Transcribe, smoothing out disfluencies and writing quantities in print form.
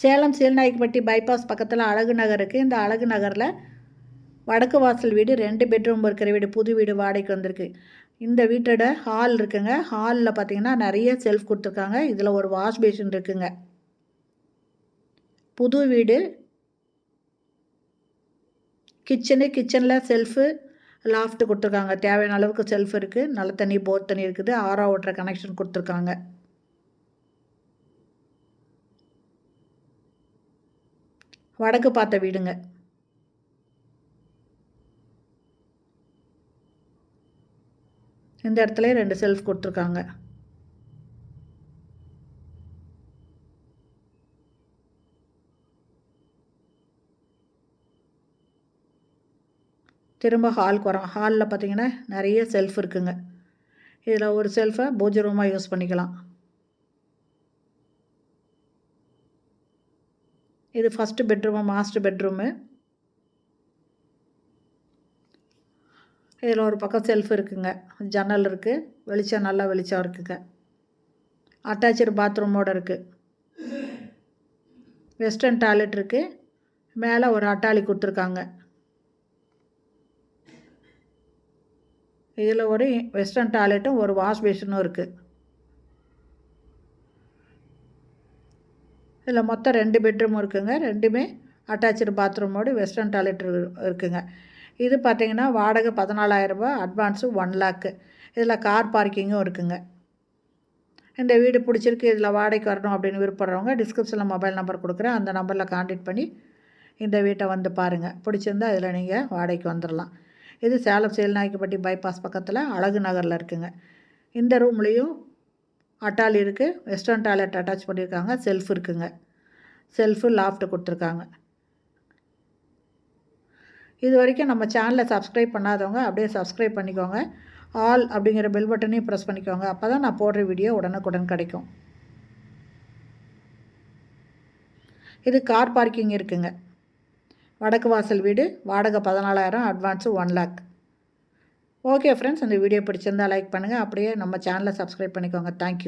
Salem Seelnaickenpatti bypass பக்கத்தில் அழகு நகர் இருக்குது. இந்த அழகு நகரில் வடக்கு வாசல் வீடு 2 பெட்ரூம் இருக்கிற வீடு, புது வீடு வாடகைக்கு வந்திருக்கு. இந்த வீட்டோட ஹால் இருக்குங்க. ஹாலில் பார்த்தீங்கன்னா நிறைய செல்ஃப் கொடுத்துருக்காங்க. இதில் ஒரு வாஷ் பேஷன் இருக்குங்க. புது வீடு. கிச்சனில் செல்ஃபு, லாஃப்ட் கொடுத்துருக்காங்க. தேவையான அளவுக்கு செல்ஃப் இருக்குது. நல்ல தண்ணி, போர் தண்ணி இருக்குது. ஆரோ வாட்டர் கனெக்ஷன் கொடுத்துருக்காங்க. வடக்கு பார்த்த வீடுங்க. இந்த இடத்துல 2 செல்ஃப் கொடுத்துருக்காங்க. திரும்ப ஹாலுக்கு வரோம். ஹாலில் பார்த்தீங்கன்னா நிறைய செல்ஃப் இருக்குங்க. இதில் ஒரு செல்ஃபை பூஜை ரூமாக யூஸ் பண்ணிக்கலாம். இது ஃபஸ்ட்டு பெட்ரூமு, மாஸ்டர் பெட்ரூமு. இதில் ஒரு பக்கம் செல்ஃப் இருக்குங்க. ஜன்னல் இருக்குது. வெளிச்சம், நல்லா வெளிச்சம் இருக்குங்க. அட்டாச்சு பாத்ரூமோடு இருக்குது. வெஸ்டர்ன் டாய்லெட் இருக்குது. மேலே ஒரு அட்டாளி கொடுத்துருக்காங்க. இதில் ஒரு வெஸ்டர்ன் டாய்லெட்டும் ஒரு வாஷ் பேஷனும் இருக்குது. இதில் மொத்தம் 2 பெட்ரூம் இருக்குங்க. 2மே அட்டாச்சு பாத்ரூமோடு வெஸ்டர்ன் டாய்லெட் இருக்குங்க. இது பார்த்திங்கன்னா வாடகை 14,000 ரூபாய், அட்வான்ஸு 1 லேக்கு. இதில் கார் பார்க்கிங்கும் இருக்குங்க. இந்த வீடு பிடிச்சிருக்கு, இதில் வாடகைக்கு வரணும் அப்படின்னு விருப்பப்படுறவங்க டிஸ்கிரிப்ஷனில் மொபைல் நம்பர் கொடுக்குறேன். அந்த நம்பரில் கான்டாக்ட் பண்ணி இந்த வீட்டை வந்து பாருங்கள். பிடிச்சிருந்தா இதில் நீங்கள் வாடகைக்கு வந்துடலாம். இது சேலம் சீல்நாயக்கன்பட்டி பைபாஸ் பக்கத்தில் அழகு நகரில் இருக்குங்க. இந்த ரூம்லேயும் அட்டாலி இருக்குது. வெஸ்டர்ன் டாய்லெட் அட்டாச் பண்ணியிருக்காங்க. செல்ஃப் இருக்குங்க. செல்ஃபு, லாஃப்ட் கொடுத்துருக்காங்க. இது வரைக்கும் நம்ம சேனலை சப்ஸ்கிரைப் பண்ணாதவங்க அப்படியே சப்ஸ்கிரைப் பண்ணிக்கோங்க. ஆல் அப்படிங்கிற பெல் பட்டனையும் ப்ரெஸ் பண்ணிக்கோங்க. அப்போ தான் நான் போடுற வீடியோ உடனுக்குடன் கிடைக்கும். இது கார் பார்க்கிங் இருக்குங்க. வடக்கு வாசல் வீடு. வாடகை 14,000, அட்வான்ஸு 1 லேக். ஓகே ஃப்ரெண்ட்ஸ், இந்த வீடியோ பிடிச்சிருந்தால் லைக் பண்ணுங்கள். அப்படியே நம்ம சேனலை சப்ஸ்கிரைப் பண்ணிக்கோங்க. தேங்க்யூ.